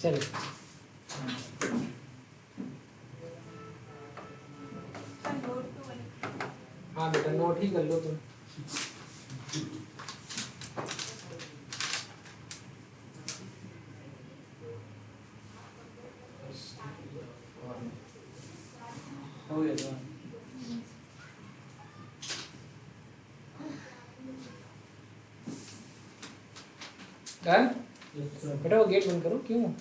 चलो हाँ बेटा नोट ही कर लो तुम। हो गया तो डन बेटा वो गेट बंद करो। क्यों?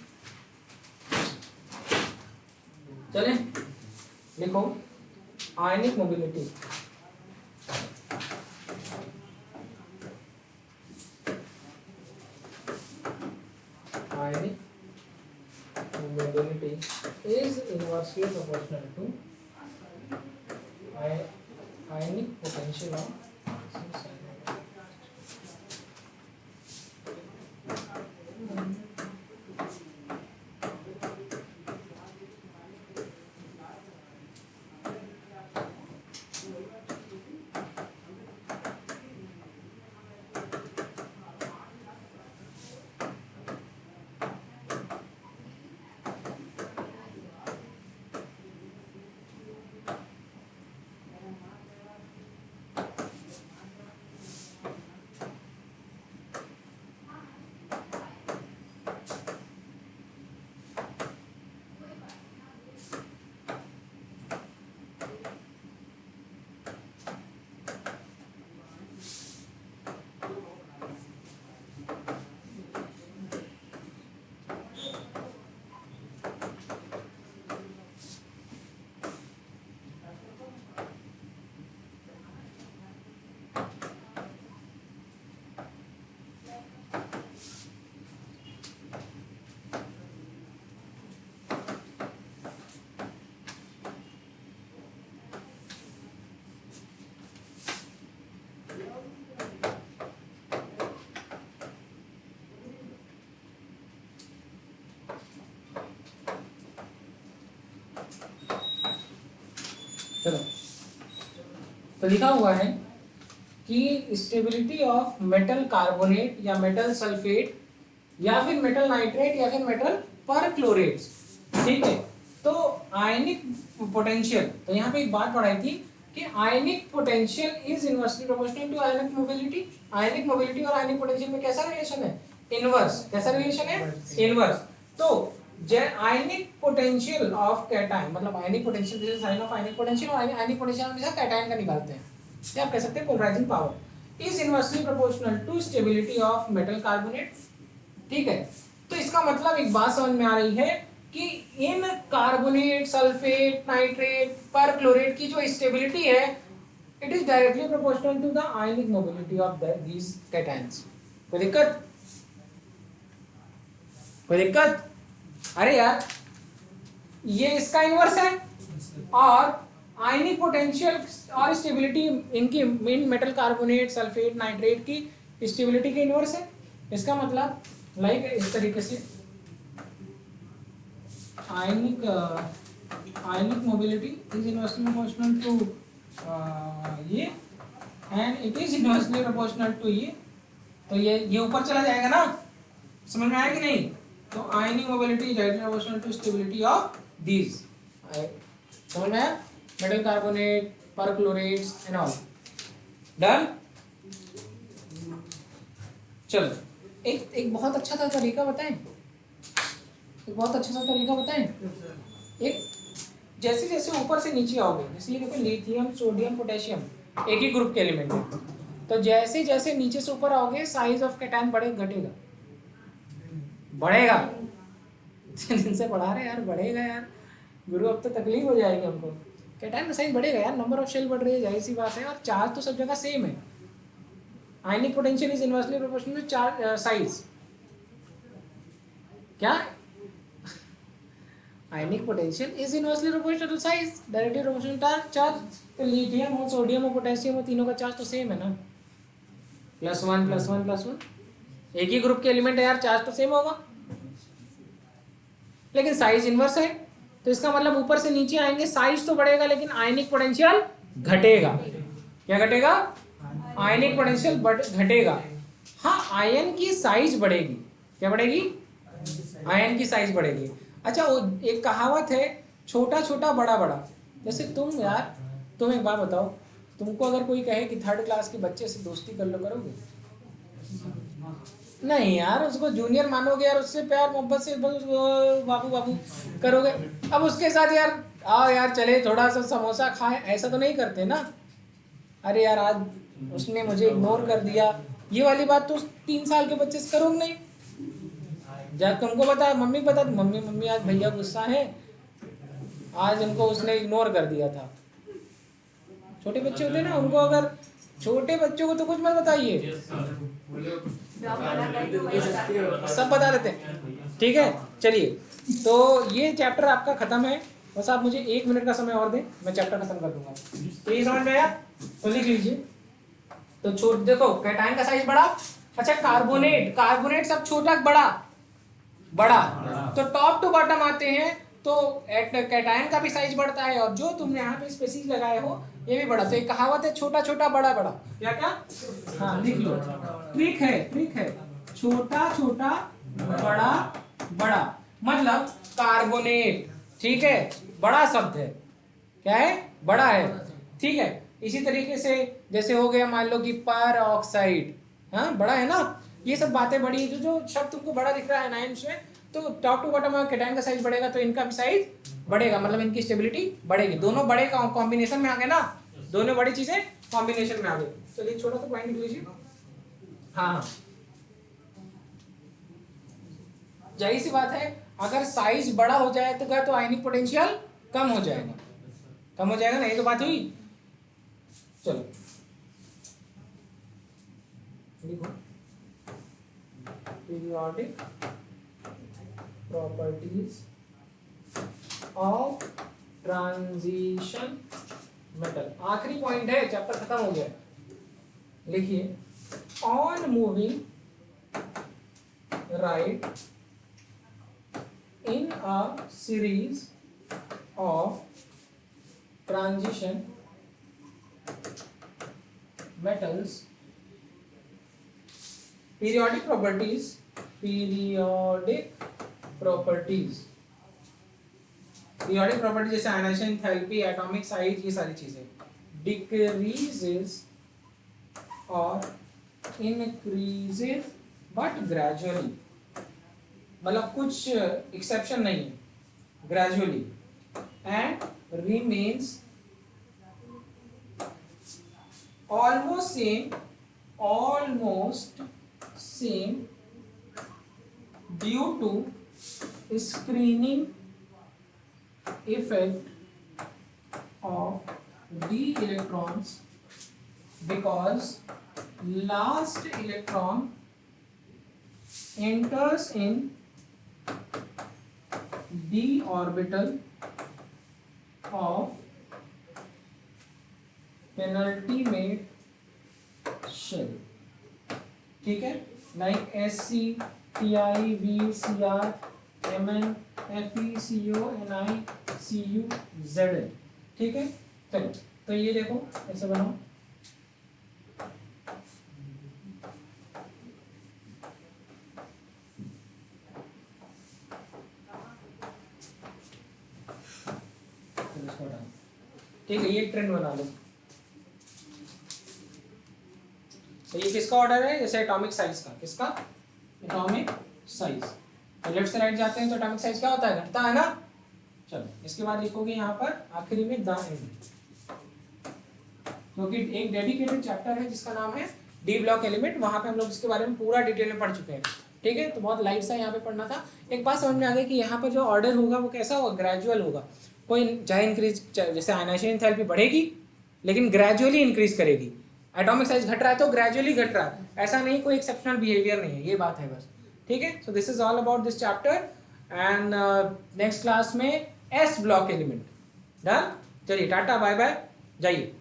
चले लिखो आयनिक mobility. Ionic mobility is inversely proportional to ionic potential of चलो तो लिखा हुआ है कि स्टेबिलिटी ऑफ मेटल कार्बोनेट या मेटल सल्फेट या फिर मेटल नाइट्रेट या फिर मेटल परक्लोरेट्स, ठीक है। तो आयनिक पोटेंशियल, तो यहाँ पे एक बात पढ़ाई थी कि ionic potential is inversely proportional to ionic mobility. Ionic mobility और आयनिक पोटेंशियल में कैसा रिलेशन है? इनवर्स। कैसा रिलेशन है? इनवर्स। तो आयनिक पोटेंशियल ऑफ कैटायन, मतलब आयनिक पोटेंशियल जैसे साइन ऑफ आयनिक पोटेंशियल, और आयनिक पोटेंशियल हमेशा कैटायन का निकालते हैं, या आप कह सकते हैं polarising power is inversely proportional to stability of metal carbonate, ठीक है। तो इसका मतलब एक बात समझ में आ रही है कि इन कार्बोनेट, सल्फेट, नाइट्रेट, परक्लोरेट की जो स्टेबिलिटी है it is directly proportional to the ionic mobility of these cations. कोई दिक्कत? कोई दिक्कत? अरे यार ये इसका इनवर्स है और आयनिक पोटेंशियल और स्टेबिलिटी इनकी इन मेटल कार्बोनेट, सल्फेट, नाइट्रेट की स्टेबिलिटी के इनवर्स है। इसका मतलब लाइक इस तरीके से ionic mobility is inversely proportional to ये and it is inversely proportional to ये। तो ये ऊपर चला जाएगा ना, समझ में आया कि नहीं? तो ionic mobility is directly proportional to stability of these. समझ में आया? Metal carbonate, perchlorates and all. Done? चलो एक बहुत अच्छा सा तरीका बताएं, एक बहुत अच्छा सा तरीका बताएं। एक जैसे जैसे ऊपर से नीचे आओगे, जैसे ये देखो लिथियम, सोडियम, पोटेशियम एक ही ग्रुप के एलिमेंट है, तो जैसे जैसे नीचे से ऊपर आओगे साइज ऑफ कैटायन बढ़ेगा घटेगा? बढ़ेगा। दिन से पढ़ा रहे यार, बढ़ेगा यार गुरु, अब तो तकलीफ हो जाएगी हमको। कैटायन का साइज बढ़ेगा यार, नंबर ऑफ शेल बढ़ रही है, जाहिर सी बात है, और चार्ज तो सब जगह सेम है। Ionic potential is inversely proportional to charge size. क्या? Ionic potential is inversely proportional to size, directly proportional to charge. तो लिथियम हो, सोडियम हो, पोटेशियम हो, तीनों का चार्ज तो सेम है ना, +1 +1 +1। एक ही ग्रुप के एलिमेंट है यार, चार्ज तो सेम होगा, लेकिन साइज इनवर्स है। तो इसका मतलब ऊपर से नीचे आएंगे साइज तो बढ़ेगा लेकिन आयनिक पोटेंशियल घटेगा। क्या घटेगा? आयनिक पोटेंशियल घटेगा। हाँ, आयन की साइज बढ़ेगी। क्या बढ़ेगी? आयन की साइज बढ़ेगी। अच्छा, वो एक कहावत है, छोटा छोटा बड़ा बड़ा। जैसे तुम यार, तुम एक बात बताओ, तुमको अगर कोई कहे कि 3rd क्लास के बच्चे से दोस्ती कर लो, करोगे? नहीं यार, उसको जूनियर मानोगे यार, उससे प्यार मोहब्बत से बस बाबू बाबू करोगे। अब उसके साथ यार, आओ यार चले थोड़ा सा समोसा खाएं, ऐसा तो नहीं करते ना। अरे यार, आज उसने मुझे इग्नोर कर दिया, ये वाली बात तो 3 साल के बच्चे से करोगे नहीं। जब तुमको पता, मम्मी पता, मम्मी मम्मी आज भैया गुस्सा है, आज उनको उसने इग्नोर कर दिया था। छोटे बच्चे होते हैं ना, उनको अगर, छोटे बच्चों को तो कुछ मत बताइए, सब बता देते हैं। ठीक है, चलिए, तो ये चैप्टर आपका खत्म है। बस आप मुझे 1 मिनट का समय और दें, मैं चैप्टर खत्म कर दूंगा। तो ये समझ में आया, तो लिख लीजिए। तो छोट देखो, कैटायन का साइज बड़ा। अच्छा, कार्बोनेट, कार्बोनेट सब छोटा बड़ा बड़ा, तो टॉप टू बॉटम आते हैं तो कैटायन का भी साइज बढ़ता है, और जो तुमने यहाँ पे स्पेसिस लगाए हो ये भी बड़ा। तो एक कहावत है, छोटा छोटा बड़ा बड़ा। क्या क्या? हाँ लिख लो, ट्रिक है, ट्रिक है, छोटा छोटा बड़ा बड़ा, मतलब कार्बोनेट। ठीक है, बड़ा शब्द है, क्या है? बड़ा है। ठीक है, इसी तरीके से जैसे हो गया, मान लो कि पर ऑक्साइड, हाँ बड़ा है ना। ये सब बातें बड़ी, जो शब्द तुमको बड़ा दिख रहा है नाइन्स में, तो टॉप टू बॉटम कैटायन का साइज बढ़ेगा तो इनका भी साइज बढ़ेगा, मतलब इनकी स्टेबिलिटी बढ़ेगी। दोनों बड़े कॉम्बिनेशन में आ गए ना, दोनों बड़ी चीजें कॉम्बिनेशन में आ गई। चलिए छोटा सा पॉइंट लिख लीजिए। हाँ हाँ, जाहिर सी बात है, अगर साइज बड़ा हो जाए तो क्या, तो आयनिक पोटेंशियल कम हो जाएगा, कम हो जाएगा ना, ये तो बात हुई। चलो लिखो, periodic properties of transition metal. आखिरी पॉइंट है, चैप्टर खत्म हो गया। लिखिए, on moving right in a series of transition metals, periodic properties, periodic properties जैसे आयनाइजेशन, एंथैल्पी, एटॉमिक साइज, ये सारी चीजें decreases or increases but gradually, मतलब कुछ एक्सेप्शन नहीं है, gradually, and remains almost same due to screening effect of d electrons, because last electron enters in d orbital of penultimate shell. ठीक है, like SC, TI, V, CR, MN, FE, CO, NI, CU, ZL। ठीक है, चलो, तो ये देखो ऐसे बनाओ। ठीक है, ये ट्रेंड बना लो। तो ये किसका ऑर्डर है? जैसे एटॉमिक साइज का, किसका? Atomic size. तो लेफ्ट से राइट जाते हैं तो एटॉमिक साइज क्या होता है? घटता है ना। चलो, इसके बाद लिखोगे यहाँ पर आखिरी में द एंड, क्योंकि एक डेडिकेटेड चैप्टर है जिसका नाम है डी ब्लॉक एलिमेंट, वहां पे हम लोग इसके बारे में पूरा डिटेल में पढ़ चुके हैं। ठीक है, तो बहुत लाइट सा यहाँ पे पढ़ना था। एक बात समझ में आ गई कि यहाँ पर जो ऑर्डर होगा वो कैसा होगा? ग्रेजुअल होगा। कोई चाहे इंक्रीज, जैसे आयनाइजेशन एंथैल्पी बढ़ेगी लेकिन ग्रेजुअली इंक्रीज करेगी। एटॉमिक साइज घट रहा है तो ग्रेजुअली घट रहा है, ऐसा नहीं, कोई एक्सेप्शनल बिहेवियर नहीं है, ये बात है बस। ठीक है, so this is all about this chapter, and next class में एस ब्लॉक एलिमेंट। डन, चलिए टाटा बाय बाय, जाइए।